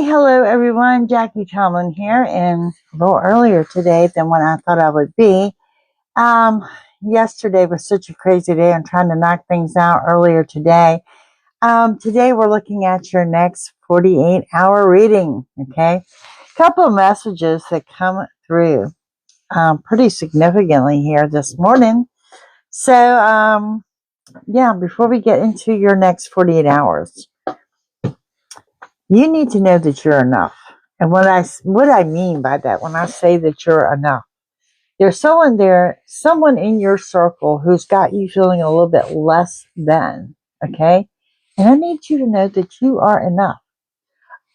Hello everyone, Jackie Tomlin here, and a little earlier today than when I thought I would be. Yesterday was such a crazy day. I'm trying to knock things out earlier today. Today we're looking at your next 48-hour reading, okay? A couple of messages that come through pretty significantly here this morning. So, before we get into your next 48 hours, you need to know that you're enough. And what I mean by that, when I say that you're enough, there's someone in your circle who's got you feeling a little bit less than, okay? And I need you to know that you are enough.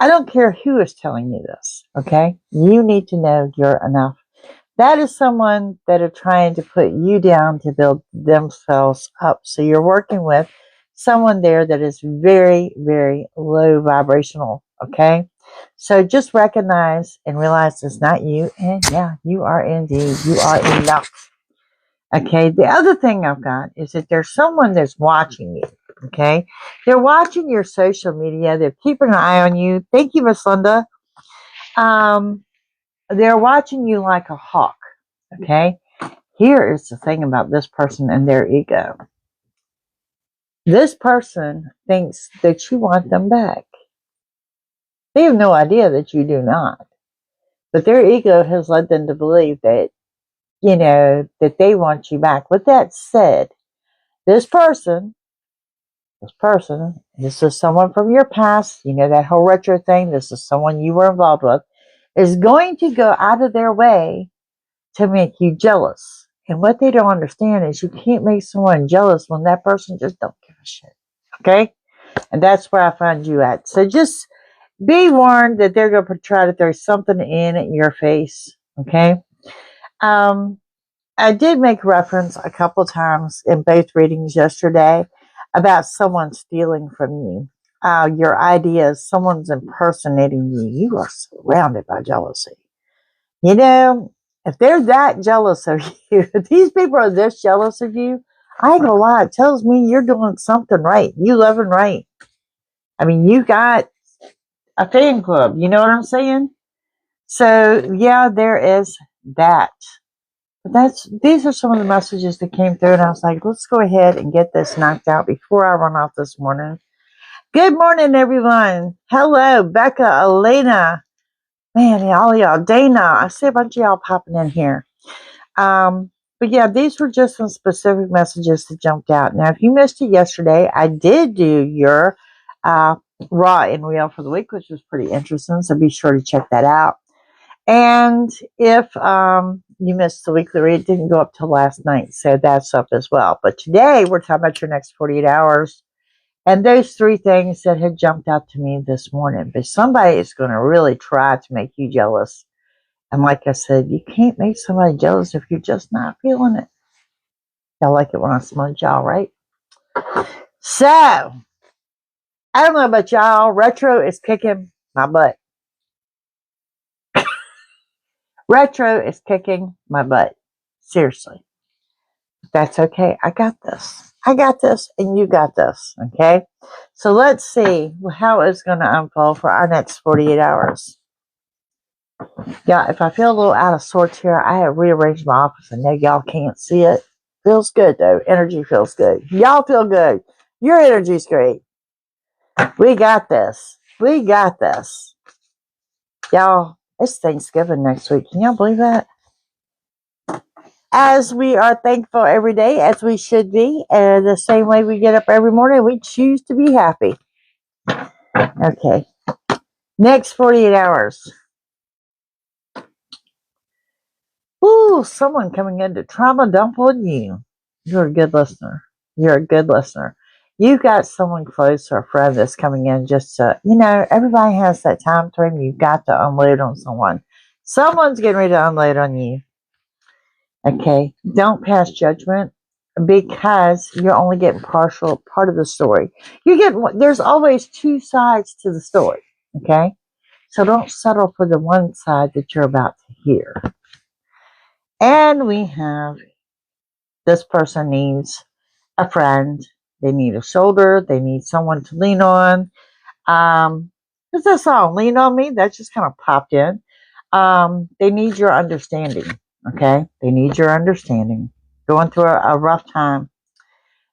I don't care who is telling you this, okay? You need to know you're enough. That is someone that are trying to put you down to build themselves up. So you're working with someone there that is very, very low vibrational, okay? So just recognize and realize it's not you. And yeah, you are indeed. You are enough. Okay, the other thing I've got is that there's someone that's watching you, okay? They're watching your social media. They're keeping an eye on you. Thank you, Miss Linda. They're watching you like a hawk, okay? Here is the thing about this person and their ego. This person thinks that you want them back. They have no idea that you do not. But their ego has led them to believe that, that they want you back. With that said, this person, this is someone from your past, that whole retro thing, this is someone you were involved with, is going to go out of their way to make you jealous. And what they don't understand is you can't make someone jealous when that person just don't give a shit. Okay? And that's where I find you at. So just be warned that they're going to try to throw something in your face. Okay? I did make reference a couple times in both readings yesterday about someone stealing from you. Your ideas, someone's impersonating you. You are surrounded by jealousy. If they're that jealous of you, if these people are this jealous of you, I ain't gonna lie, it tells me you're doing something right. You living right. I mean, you got a fan club. You know what I'm saying? So, yeah, there is that. But these are some of the messages that came through, and I was like, let's go ahead and get this knocked out before I run off this morning. Good morning, everyone. Hello, Becca, Elena. Man, all y'all, Dana. I see a bunch of y'all popping in here. But yeah, these were just some specific messages that jumped out. Now, if you missed it yesterday, I did do your raw and real for the week, which was pretty interesting. So be sure to check that out. And if you missed the weekly read, it didn't go up till last night. So that's up as well. But today we're talking about your next 48 hours. And those three things that had jumped out to me this morning. But somebody is going to really try to make you jealous. And like I said, you can't make somebody jealous if you're just not feeling it. Y'all like it when I smudge y'all, right? So, I don't know about y'all. Retro is kicking my butt. Retro is kicking my butt. Seriously. That's okay. I got this. I got this, and you got this. Okay? So, let's see how it's going to unfold for our next 48 hours. Yeah, if I feel a little out of sorts here, I have rearranged my office. I know y'all can't see it. Feels good, though. Energy feels good. Y'all feel good. Your energy's great. We got this. We got this. Y'all, it's Thanksgiving next week. Can y'all believe that? As we are thankful every day, as we should be, and the same way we get up every morning, we choose to be happy. Okay. Next 48 hours. Ooh, someone coming in to trauma dump on you. You're a good listener. You're a good listener. You've got someone close or a friend that's coming in just to, everybody has that time frame. You've got to unload on someone. Someone's getting ready to unload on you. Okay? Don't pass judgment because you're only getting partial part of the story. There's always two sides to the story. Okay? So don't settle for the one side that you're about to hear. And we have this person needs a friend. They need a shoulder. They need someone to lean on. It's a song, Lean on Me. That just kind of popped in. They need your understanding. Okay. They need your understanding. Going through a rough time.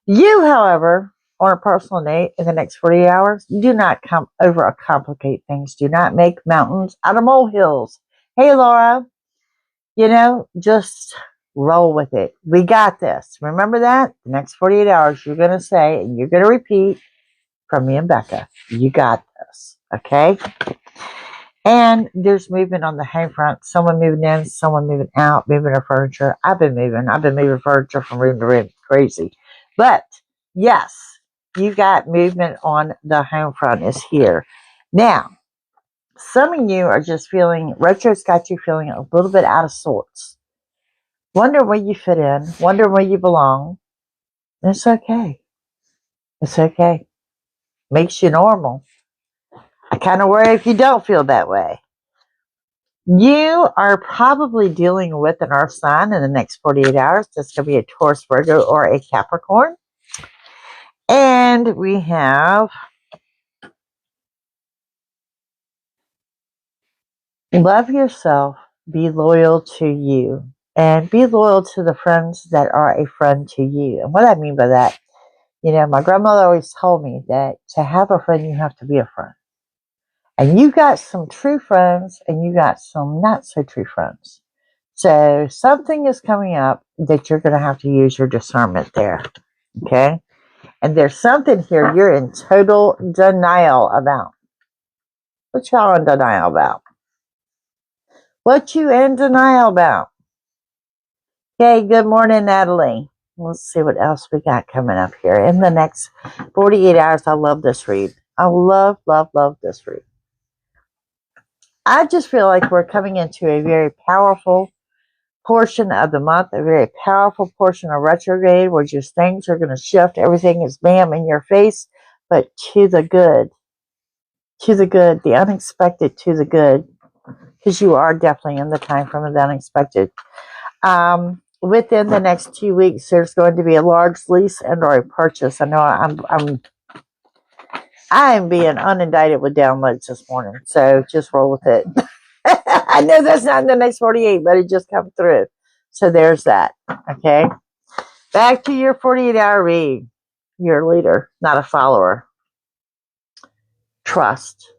You, however, on a personal note, in the next 48 hours, do not overcomplicate things. Do not make mountains out of molehills. Hey, Laura, just roll with it. We got this. Remember that? The next 48 hours, you're going to say, and you're going to repeat from me and Becca, you got this. Okay? And there's movement on the home front. Someone moving in, someone moving out, moving their furniture. I've been moving furniture from room to room. Crazy. But, yes, you got movement on the home front is here. Now, some of you are just feeling, Retro's got you feeling a little bit out of sorts. Wonder where you fit in. Wonder where you belong. It's okay. It's okay. Makes you normal. I kind of worry if you don't feel that way. You are probably dealing with an earth sign in the next 48 hours. That's going to be a Taurus, Virgo, or a Capricorn. And we have love yourself, be loyal to you, and be loyal to the friends that are a friend to you. And what I mean by that, my grandmother always told me that to have a friend, you have to be a friend. And you got some true friends and you got some not so true friends. So something is coming up that you're going to have to use your discernment there. Okay? And there's something here you're in total denial about. What y'all in denial about? What you in denial about? Okay, good morning, Natalie. Let's see what else we got coming up here. In the next 48 hours, I love this read. I love, love, love this read. I just feel like we're coming into a very powerful portion of the month, a very powerful portion of retrograde where just things are going to shift. Everything is bam in your face, but to the good, the unexpected to the good, because you are definitely in the time frame of the unexpected. Within the next 2 weeks, there's going to be a large lease and or a purchase. I know I'm being unindicted with downloads this morning, so just roll with it. I know that's not in the next 48, but it just come through. So there's that. Okay. Back to your 48-hour read. You're a leader, not a follower. Trust.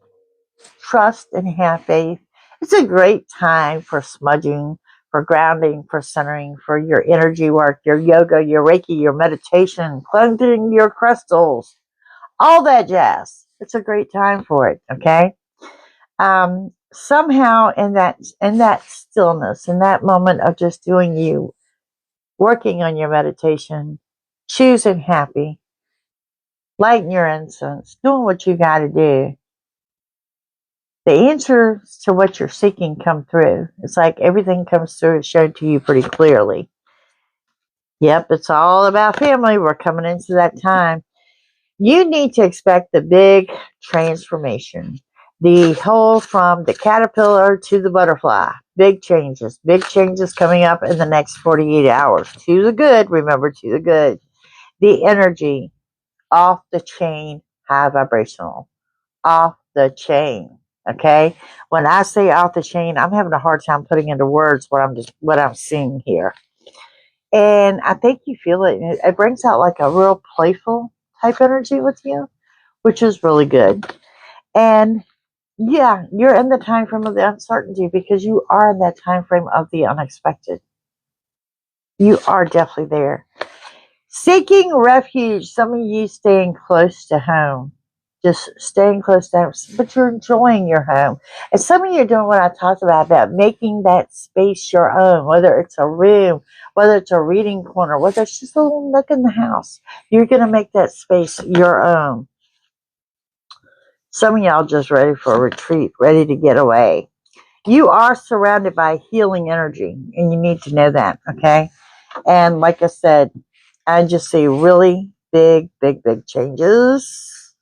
Trust and have faith. It's a great time for smudging, for grounding, for centering, for your energy work, your yoga, your Reiki, your meditation, cleansing your crystals, all that jazz. It's a great time for it. Okay. Somehow in that stillness, in that moment of just doing you, working on your meditation, choosing happy, lighting your incense, doing what you got to do, the answers to what you're seeking come through. It's like everything comes through and shown to you pretty clearly. Yep, it's all about family. We're coming into that time. You need to expect the big transformation. The whole from the caterpillar to the butterfly. Big changes coming up in the next 48 hours. To the good, remember, to the good. The energy, off the chain, high vibrational. Off the chain. Okay? When I say off the chain, I'm having a hard time putting into words what I'm seeing here. And I think you feel it. It brings out like a real playful type energy with you, which is really good. And yeah, you're in the time frame of the uncertainty because you are in that time frame of the unexpected. You are definitely there. Seeking refuge, some of you staying close to home. Just staying close to home, but you're enjoying your home. And some of you are doing what I talked about making that space your own, whether it's a room, whether it's a reading corner, whether it's just a little nook in the house. You're going to make that space your own. Some of y'all just ready for a retreat, ready to get away. You are surrounded by healing energy, and you need to know that, okay? And like I said, I just see really big, big, big changes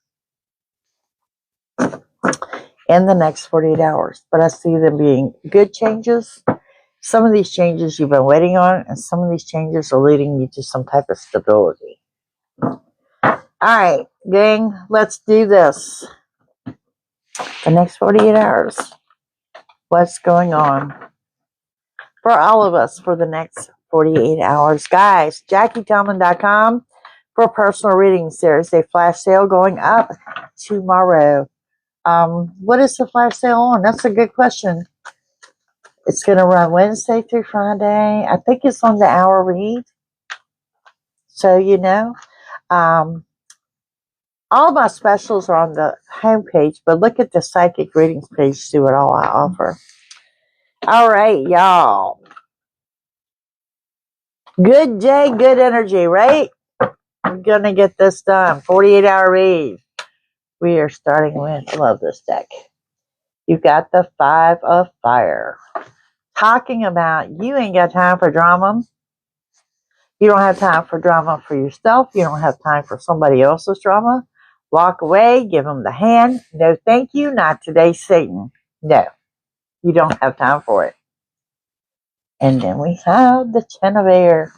in the next 48 hours. But I see them being good changes. Some of these changes you've been waiting on, and some of these changes are leading you to some type of stability. All right, gang, let's do this. The next 48 hours. What's going on for all of us for the next 48 hours? Guys, JackieTillman.com for personal readings. There's a flash sale going up tomorrow. What is the flash sale on? That's a good question. It's going to run Wednesday through Friday. I think it's on the hour read. So, you know, all my specials are on the homepage, but look at the psychic readings page to see what all I offer. All right, y'all. Good day, good energy, right? We're going to get this done. 48-hour read. We are starting with, love this deck. You got the 5 of Fire. Talking about you ain't got time for drama. You don't have time for drama for yourself. You don't have time for somebody else's drama. Walk away, give them the hand. No, thank you. Not today, Satan. No, you don't have time for it. And then we have the 10 of Air.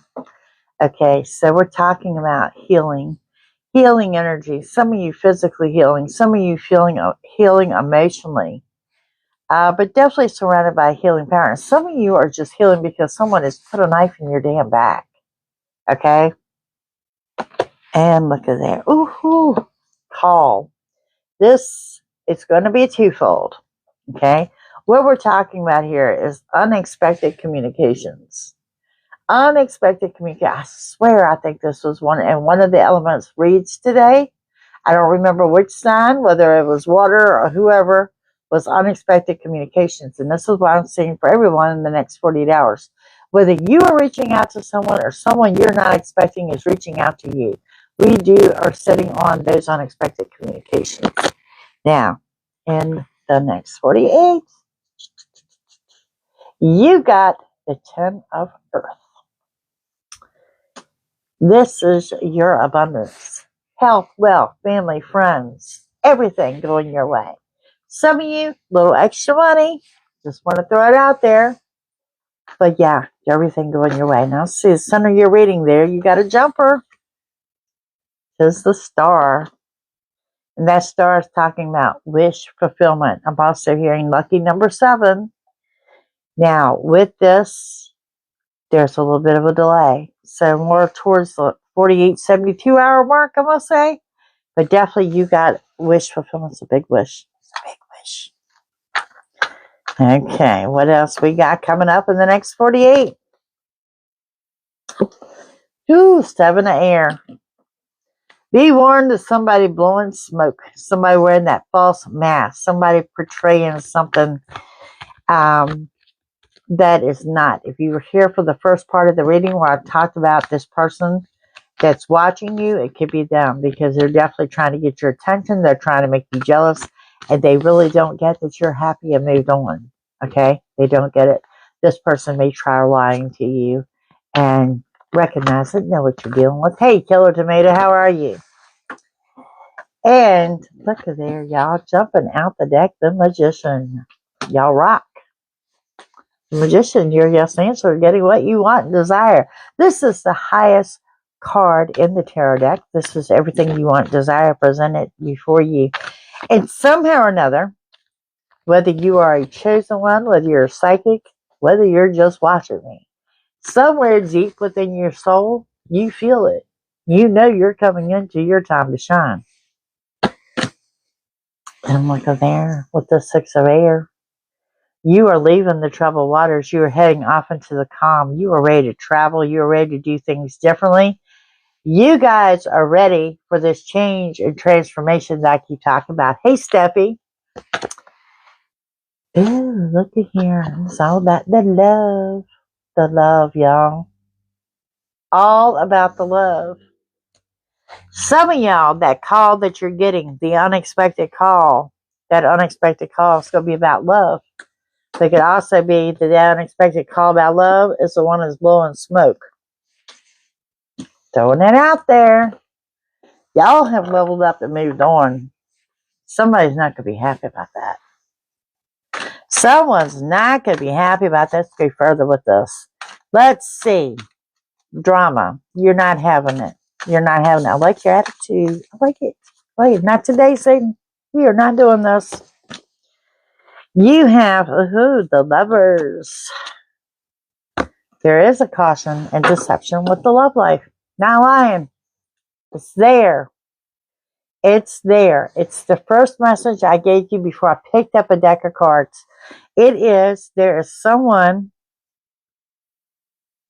Okay, so we're talking about healing energy. Some of you physically healing, some of you healing emotionally, but definitely surrounded by healing power. And some of you are just healing because someone has put a knife in your damn back. Okay, and look at there. Ooh, call. This is going to be twofold. Okay, what we're talking about here is unexpected communications. Unexpected communication. I swear I think this was one, and one of the elements reads today. I don't remember which sign, whether it was water or whoever, was unexpected communications. And this is what I'm seeing for everyone in the next 48 hours. Whether you are reaching out to someone or someone you're not expecting is reaching out to you. We are sitting on those unexpected communications. Now, in the next 48, you got the 10 of Earth. This is your abundance. Health, wealth, family, friends, everything going your way. Some of you, little extra money. Just want to throw it out there. But yeah, everything going your way. Now see, the center of your reading there, you got a jumper. There's the star. And that star is talking about wish fulfillment. I'm also hearing lucky number 7. Now, with this, there's a little bit of a delay. So more towards the 48, 72 hour mark, I must say. But definitely you got wish fulfillment. It's a big wish. It's a big wish. Okay, what else we got coming up in the next 48? Ooh, 7 of Air. Be warned of somebody blowing smoke. Somebody wearing that false mask. Somebody portraying something that is not. If you were here for the first part of the reading where I talked about this person that's watching you, it could be them because they're definitely trying to get your attention. They're trying to make you jealous, and they really don't get that you're happy and moved on. Okay? They don't get it. This person may try lying to you and recognize it, know what you're dealing with. Hey, Killer Tomato, how are you? And look at there, y'all jumping out the deck, the Magician. Y'all rock. The Magician, your yes answer, getting what you want and desire. This is the highest card in the tarot deck. This is everything you want, desire, presented before you. And somehow or another, whether you are a chosen one, whether you're a psychic, whether you're just watching me, somewhere deep within your soul, you feel it. You know you're coming into your time to shine. And look at there with the 6 of Air. You are leaving the troubled waters. You are heading off into the calm. You are ready to travel. You are ready to do things differently. You guys are ready for this change and transformation that I keep talking about. Hey, Steffi. Ooh, look at here. It's all about the love. The love, y'all. All about the love. Some of y'all, that call that you're getting, the unexpected call, that unexpected call is going to be about love. It could also be that the unexpected call about love is the one that's blowing smoke. Throwing it out there. Y'all have leveled up and moved on. Somebody's not going to be happy about that. Someone's not going to be happy about that. Let's go further with this. Let's see. Drama. You're not having it. You're not having it. I like your attitude. I like it. Wait, not today, Satan. We are not doing this. You have, the Lovers. There is a caution and deception with the love life. Not lying. It's there. It's there. It's the first message I gave you before I picked up a deck of cards. There is someone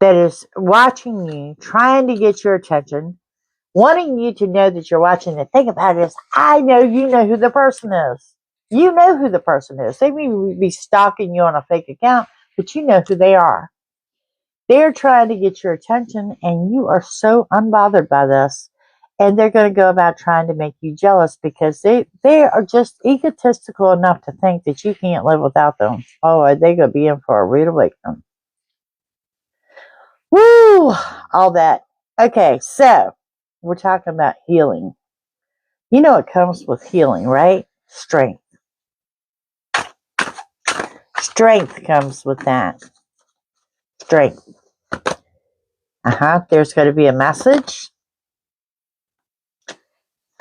that is watching you, trying to get your attention, wanting you to know that you're watching. And think about this. I know you know who the person is. You know who the person is. They may be stalking you on a fake account, but you know who they are. They're trying to get your attention, and you are so unbothered by this. And they're going to go about trying to make you jealous because they are just egotistical enough to think that you can't live without them. Oh, are they going to be in for a rude awakening? Woo! All that. Okay, so we're talking about healing. You know it comes with healing, right? Strength. Strength comes with that. Strength. There's going to be a message.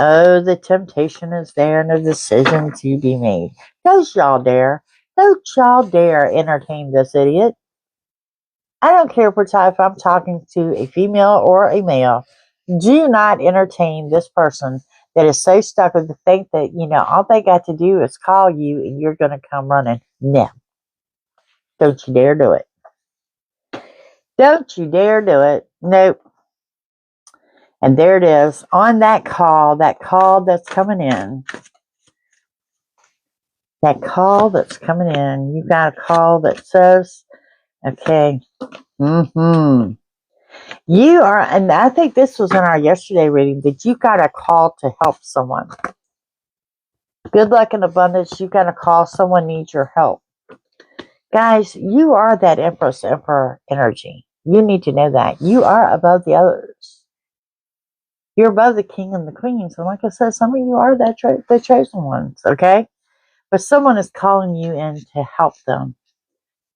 Oh, the temptation is there and a decision to be made. Don't y'all dare entertain this idiot. I don't care if I'm talking to a female or a male. Do not entertain this person that is so stuck with the think that, all they got to do is call you and you're going to come running. No. Don't you dare do it. Don't you dare do it. Nope. And there it is on that call that's coming in. That call that's coming in. You got a call that says, okay, you are, and I think this was in our yesterday reading, that you got a call to help someone. Good luck and abundance. You got a call. Someone needs your help. Guys, you are that Empress Emperor energy. You need to know that. You are above the others. You're above the king and the queens. And like I said, some of you are the chosen ones, okay? But someone is calling you in to help them.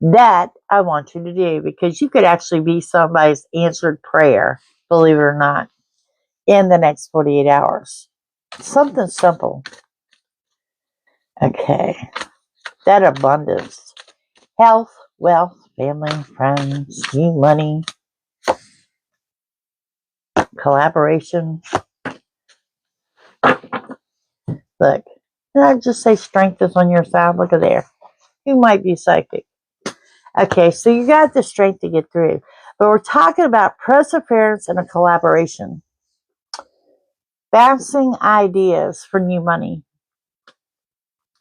That I want you to do, because you could actually be somebody's answered prayer, believe it or not, in the next 48 hours. Something simple. Okay. That abundance. Health, wealth, family, friends, new money, collaboration. Look, did I just say strength is on your side? Look at there. You might be psychic. Okay, so you got the strength to get through. But we're talking about perseverance and a collaboration. Bouncing ideas for new money.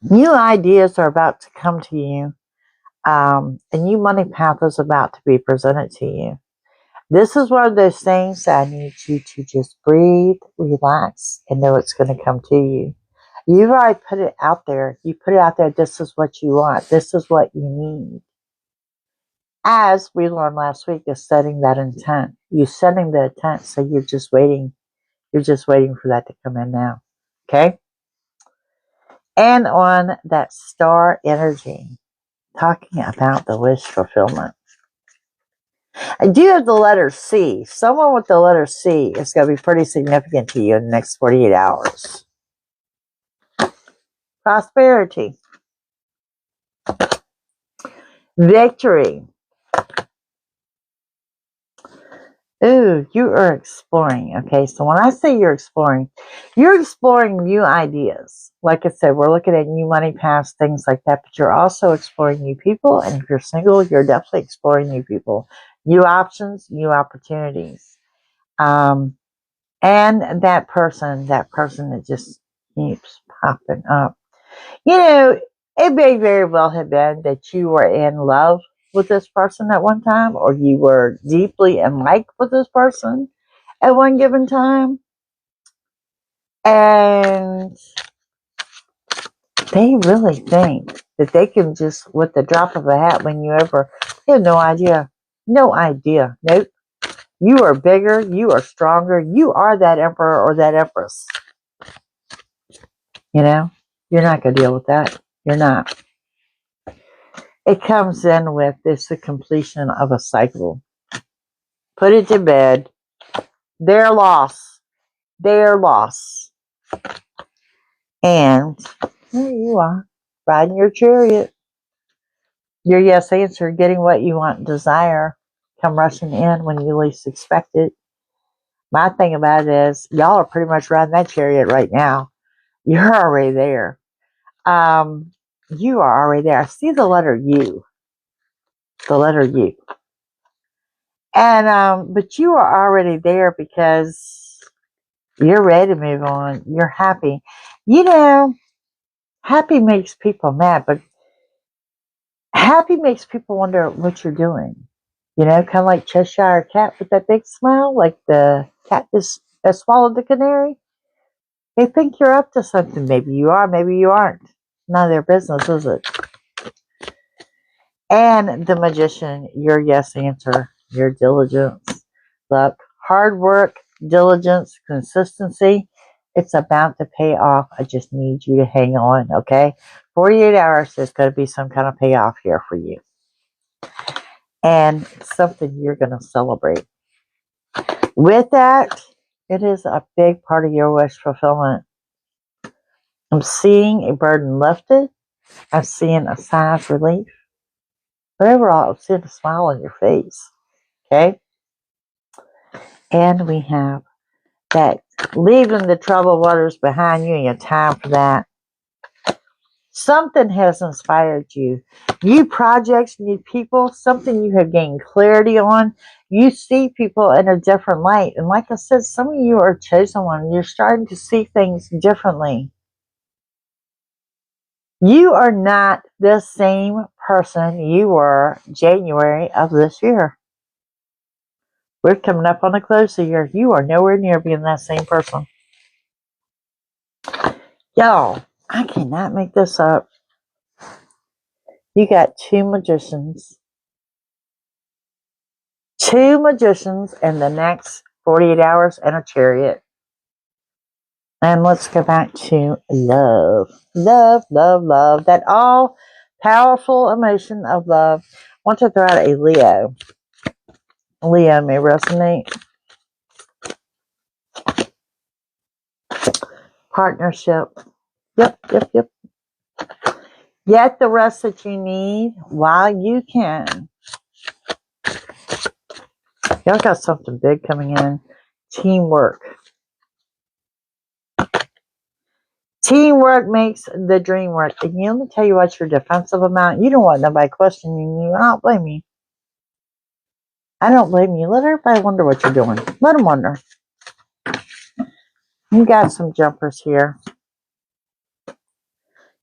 New ideas are about to come to you. A new money path is about to be presented to you. This is one of those things that I need you to just breathe, relax, and know it's going to come to you. You've already put it out there. You put it out there. This is what you want. This is what you need. As we learned last week, is setting that intent. You're setting the intent, so you're just waiting. You're just waiting for that to come in now. Okay? And on that star energy, talking about the wish fulfillment. I do have the letter C. Someone with the letter C is going to be pretty significant to you in the next 48 hours. Prosperity. Victory. Ooh, you are exploring. Okay, so when I say you're exploring new ideas. Like I said, we're looking at new money paths, things like that, but you're also exploring new people. And if you're single, you're definitely exploring new people, new options, new opportunities. And that person that just keeps popping up. It may very well have been that you were in love with this person at one time, or you were deeply in like with this person at one given time. And they really think that they can just, with the drop of a hat, you have no idea. No idea. Nope. You are bigger. You are stronger. You are that emperor or that empress. You're not going to deal with that. You're not. It comes in with this the completion of a cycle. Put it to bed. Their loss. Their loss. And there you are. riding your chariot. Your yes answer, getting what you want and desire, come rushing in when you least expect it. My thing about it is, y'all are pretty much riding that chariot right now. You're already there. You are already there. I see the letter U. The letter U. And, but you are already there because you're ready to move on. You're happy. You know, happy makes people mad, but happy makes people wonder what you're doing. You know, kind of like Cheshire Cat with that big smile, like the cat that swallowed the canary. They think you're up to something. Maybe you are, maybe you aren't. None of their business, is it? And the magician, your yes answer, your diligence, luck, hard work, diligence, consistency. It's about to pay off. I just need you to hang on, okay? 48 hours, there's going to be some kind of payoff here for you. And something you're going to celebrate. With that, it is a big part of your wish fulfillment. I'm seeing a burden lifted. I'm seeing a sigh of relief. But overall, I'm seeing a smile on your face. Okay? And we have that leaving the troubled waters behind you, and your time for that. Something has inspired you. New projects, new people, something you have gained clarity on. You see people in a different light. And like I said, some of you are chosen one. You're starting to see things differently. You are not the same person you were January of this year. We're coming up on the close of the year. You are nowhere near being that same person. Y'all, I cannot make this up. You got two magicians. Two magicians in the next 48 hours and a chariot. And let's go back to love. Love, love, love. That all-powerful emotion of love. I want to throw out a Leo. Leo may resonate. Partnership. Yep. Get the rest that you need while you can. Y'all got something big coming in. Teamwork. Teamwork makes the dream work. And let me tell you what, your defensive amount, you don't want nobody questioning you. I don't blame you. I don't blame you. Let everybody wonder what you're doing. Let them wonder. You got some jumpers here.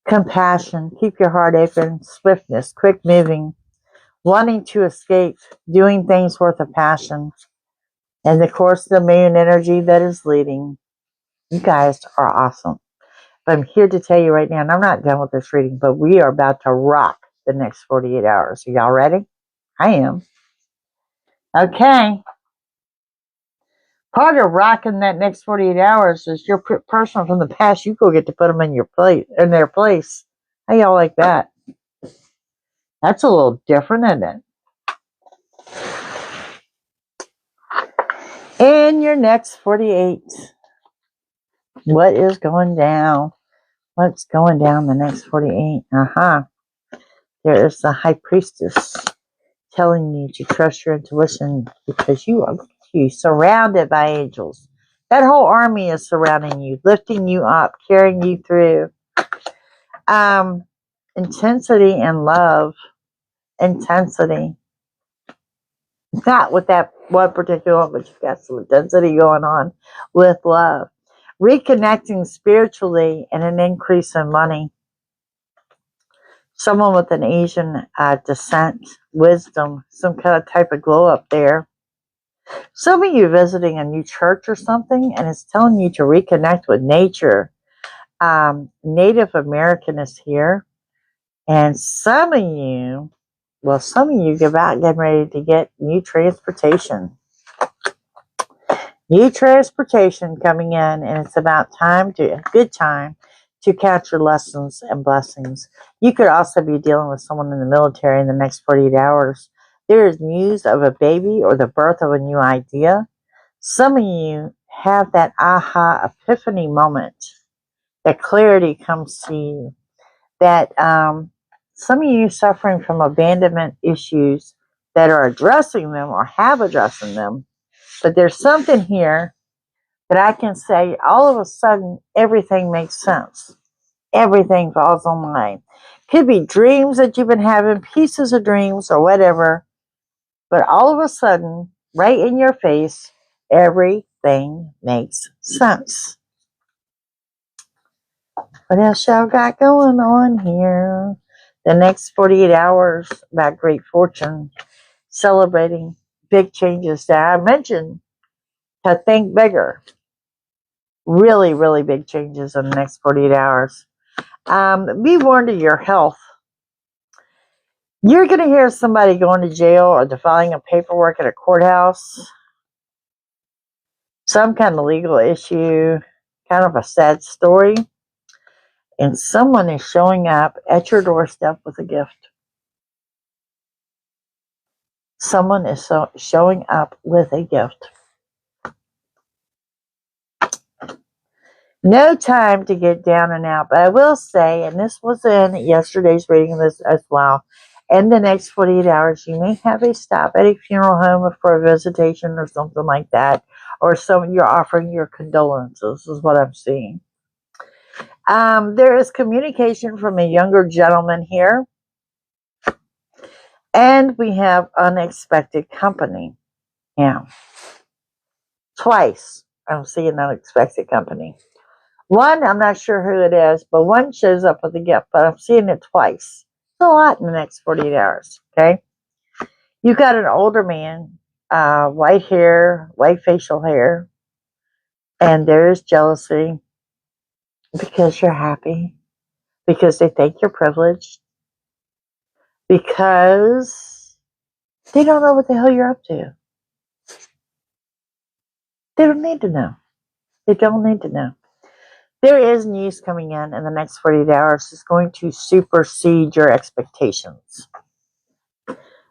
Compassion. Keep your heart open. Swiftness. Quick moving. Wanting to escape. Doing things worth a passion. And of course, the moon energy that is leading. You guys are awesome. But I'm here to tell you right now, and I'm not done with this reading, but we are about to rock the next 48 hours. Are y'all ready? I am. Okay. Part of rocking that next 48 hours is your person from the past. You go get to put them in their place. How y'all like that? That's a little different, isn't it? In your next 48, what is going down? What's going down the next 48? There is the High Priestess telling you to trust your intuition because you are surrounded by angels. That whole army is surrounding you, lifting you up, carrying you through. Intensity and love. Intensity. Not with that one particular one, but you've got some intensity going on with love. Reconnecting spiritually and an increase in money. Someone with an Asian descent, wisdom, some kind of type of glow up there. Some of you visiting a new church or something, and it's telling you to reconnect with nature. Native American is here. And some of you get about getting ready to get new transportation. New transportation coming in, and it's about good time to count your lessons and blessings. You could also be dealing with someone in the military in the next 48 hours. There is news of a baby or the birth of a new idea. Some of you have that aha epiphany moment. That clarity comes to you. that some of you suffering from abandonment issues that are addressing them or have addressing them. But there's something here that I can say all of a sudden everything makes sense. Everything falls in line. Could be dreams that you've been having, pieces of dreams or whatever. But all of a sudden, right in your face, everything makes sense. What else y'all got going on here? The next 48 hours about great fortune, celebrating big changes that I mentioned to think bigger. Really, really big changes in the next 48 hours. Be warned of your health. You're going to hear somebody going to jail or filing a paperwork at a courthouse. Some kind of legal issue, kind of a sad story. And someone is showing up at your doorstep with a gift. Someone is showing up with a gift. No time to get down and out. But I will say, and this was in yesterday's reading of this as well, in the next 48 hours, you may have a stop at a funeral home for a visitation or something like that. Or you're offering your condolences, is what I'm seeing. There is communication from a younger gentleman here. And we have unexpected company. Yeah. Twice I'm seeing unexpected company. One, I'm not sure who it is, but one shows up with a gift, but I'm seeing it twice. It's a lot in the next 48 hours, okay? You got an older man, white hair, white facial hair, and there is jealousy because you're happy, because they think you're privileged, because they don't know what the hell you're up to. They don't need to know. They don't need to know. There is news coming in the next 48 hours. It's going to supersede your expectations.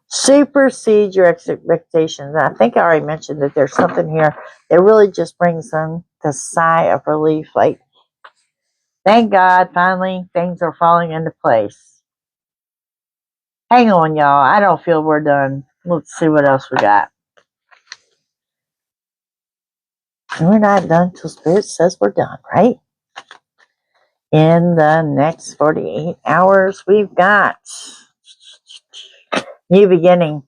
Supersede your expectations. And I think I already mentioned that there's something here that really just brings in the sigh of relief. Like, thank God, finally, things are falling into place. Hang on, y'all. I don't feel we're done. Let's see what else we got. And we're not done till Spirit says we're done, right? In the next 48 hours, we've got new beginning,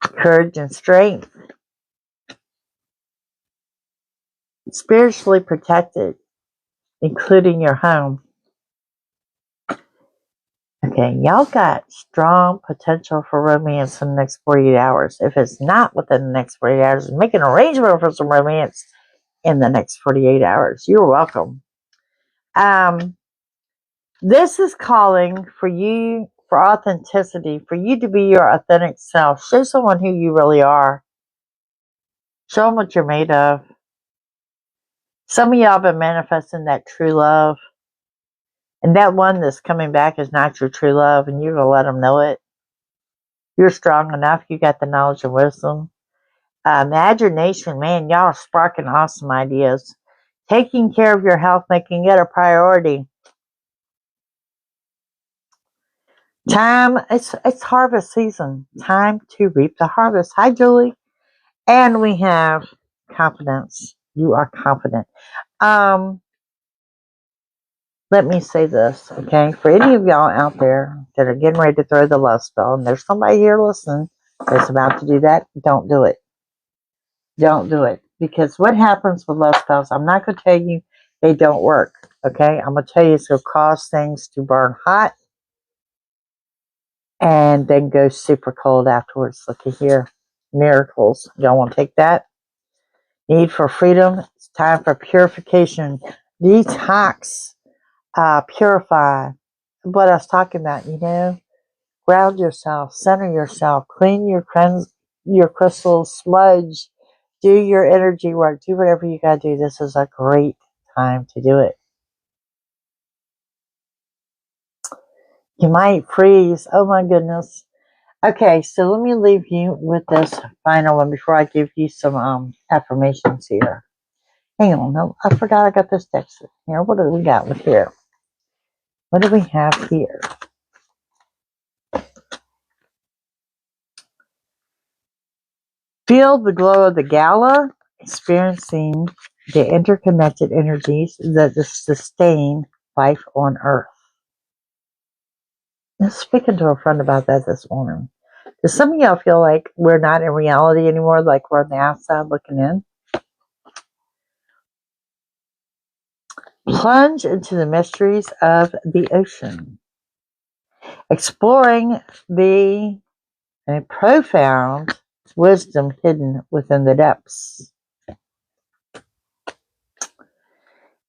courage and strength, spiritually protected, including your home. Okay, y'all got strong potential for romance in the next 48 hours. If it's not within the next 48 hours, make an arrangement for some romance in the next 48 hours. You're welcome. This is calling for you, for authenticity, for you to be your authentic self. Show someone who you really are. Show them what you're made of. Some of y'all have been manifesting that true love. And that one that's coming back is not your true love, and you're going to let them know it. You're strong enough. You got the knowledge and wisdom. Imagination, man, y'all are sparking awesome ideas. Taking care of your health, making it a priority. Time, it's harvest season. Time to reap the harvest. Hi, Julie. And we have confidence. You are confident. Let me say this, okay? For any of y'all out there that are getting ready to throw the love spell, and there's somebody here listening that's about to do that, don't do it. Don't do it. Because what happens with love spells, I'm not going to tell you they don't work, okay? I'm going to tell you it's going to cause things to burn hot and then go super cold afterwards. Look at here. Miracles. Y'all want to take that? Need for freedom. It's time for purification. Detox. Purify. What I was talking about, ground yourself, center yourself, clean your crystals, smudge, do your energy work, do whatever you gotta do. This is a great time to do it. You might freeze. Oh my goodness. Okay, so let me leave you with this final one before I give you some affirmations here. Hang on, no, I forgot I got this text here. What do we got with here? What do we have here? Feel the glow of the gala, experiencing the interconnected energies that sustain life on Earth. I was speaking to a friend about that this morning. Does some of y'all feel like we're not in reality anymore, like we're on the outside looking in? Plunge into the mysteries of the ocean, exploring the profound wisdom hidden within the depths,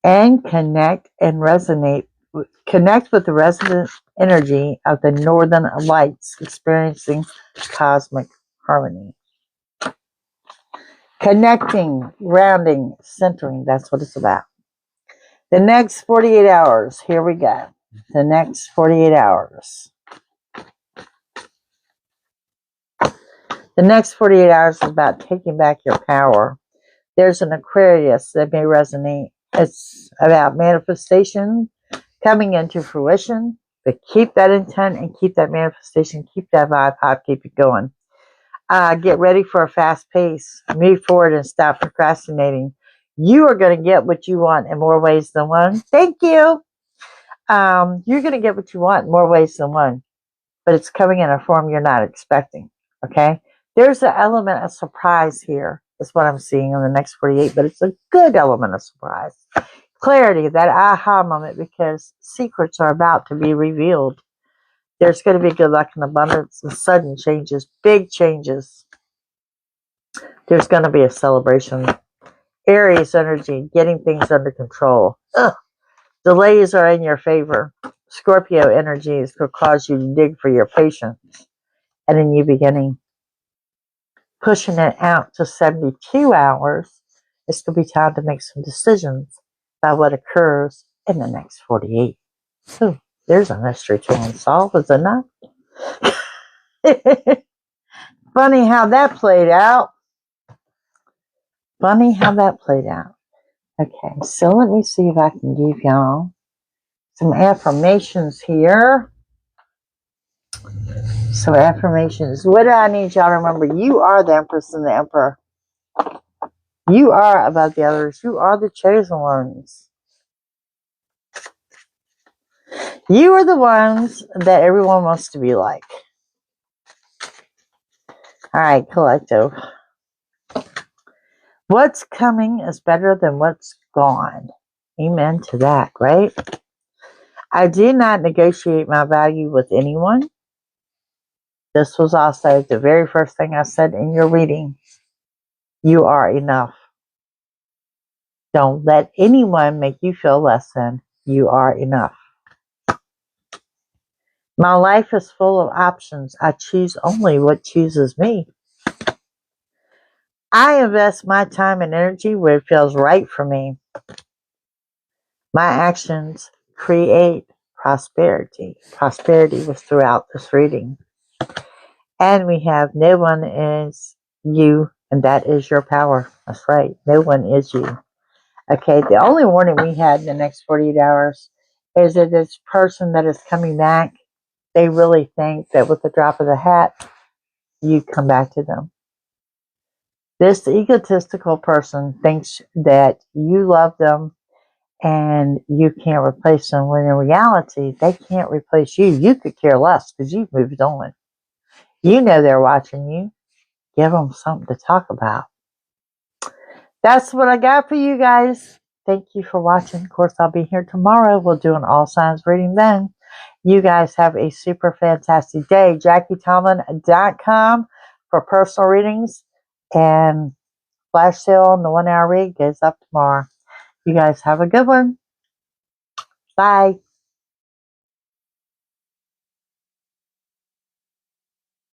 and connect with the resonant energy of the northern lights, experiencing cosmic harmony. Connecting, grounding, centering, that's what it's about. The next 48 hours, here we go. The next 48 hours. The next 48 hours is about taking back your power. There's an Aquarius that may resonate. It's about manifestation coming into fruition. But keep that intent and keep that manifestation, keep that vibe hot, keep it going. Get ready for a fast pace. Move forward and stop procrastinating. You are going to get what you want in more ways than one. Thank you. You're going to get what you want in more ways than one. But it's coming in a form you're not expecting. Okay? There's an element of surprise here. That's what I'm seeing in the next 48. But it's a good element of surprise. Clarity, that aha moment, because secrets are about to be revealed. There's going to be good luck and abundance and sudden changes, big changes. There's going to be a celebration. Aries energy, getting things under control. Delays are in your favor. Scorpio energies will cause you to dig for your patience and a new beginning. Pushing it out to 72 hours, it's going to be time to make some decisions about what occurs in the next 48. So there's a mystery to unsolve, is it not? Funny how that played out. Funny how that played out. Okay, so let me see if I can give y'all some affirmations here. So affirmations. What do I need y'all to remember? You are the Empress and the Emperor. You are above the others. You are the chosen ones. You are the ones that everyone wants to be like. All right, collective. What's coming is better than what's gone. Amen to that, right? I do not negotiate my value with anyone. This was also the very first thing I said in your reading. You are enough. Don't let anyone make you feel less than. You are enough. My life is full of options. I choose only what chooses me. I invest my time and energy where it feels right for me. My actions create prosperity. Prosperity was throughout this reading. And we have no one is you, and that is your power. That's right. No one is you. Okay, the only warning we had in the next 48 hours is that this person that is coming back, they really think that with the drop of the hat, you come back to them. This egotistical person thinks that you love them and you can't replace them, when in reality, they can't replace you. You could care less because you've moved on. You know they're watching you. Give them something to talk about. That's what I got for you guys. Thank you for watching. Of course, I'll be here tomorrow. We'll do an all signs reading then. You guys have a super fantastic day. JackieTomlin.com for personal readings. And flash sale on the 1 hour read goes up tomorrow. You guys have a good one. Bye.